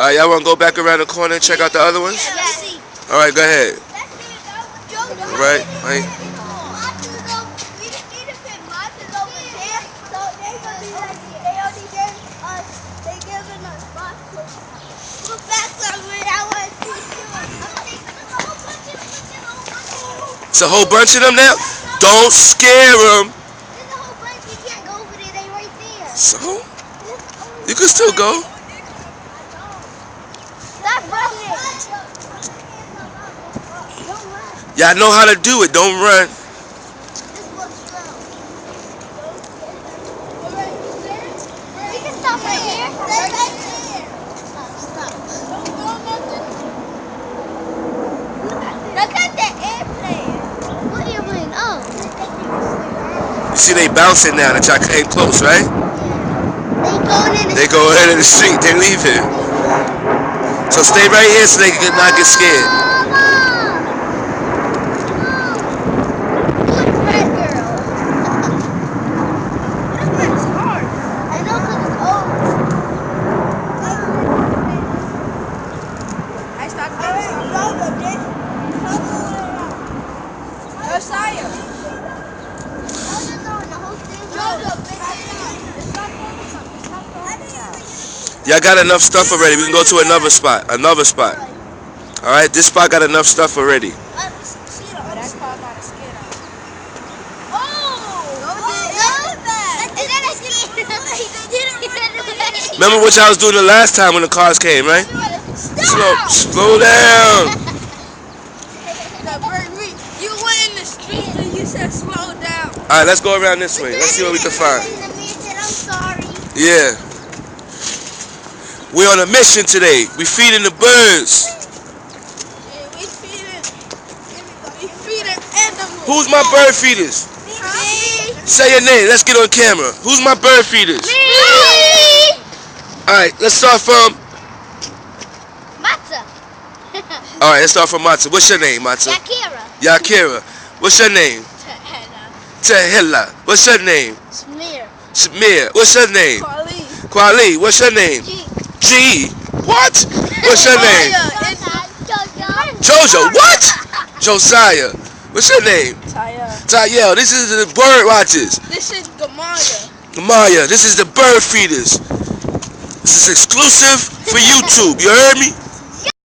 Alright, y'all want to go back around the corner and check out the other ones? Yes. Alright, go ahead. Right. It's a whole bunch of them now? Don't scare them. There's a whole bunch. You can't go over there. They right there. So? You can still go. Stop running. Don't run. Y'all know how to do it. Don't run. This looks slow. We can stop right here. Stop. Look at the airplane. What airplane? Oh. You see they bouncing now that y'all came close, right? They They go ahead in the street. They leaving. So stay right here so they can not get scared. Red girl. This is hard. I know because it's old. I stopped Josiah. Y'all got enough stuff already. We can go to another spot. Alright, this spot got enough stuff already. Remember what y'all was doing the last time when the cars came, right? Slow down. You went in the street and you said slow down. Alright, let's go around this way. Let's see what we can find. I'm sorry. Yeah. We're on a mission today. We feeding the birds. Yeah, we feeding animals. Who's my bird feeders? Me. Say your name. Let's get on camera. Who's my bird feeders? Me. Alright, let's start from... Matza. Alright, let's start from Matza. What's your name, Matza? Yakira. What's your name? Tehila. What's your name? Smir. What's your name? Kwali. What's your name? G. What? What's your name? Jojo. What? Josiah. What's your name? Tayel. This is the bird watchers. This is Gamaya. Gamaya. This is the bird feeders. This is exclusive for YouTube. You heard me?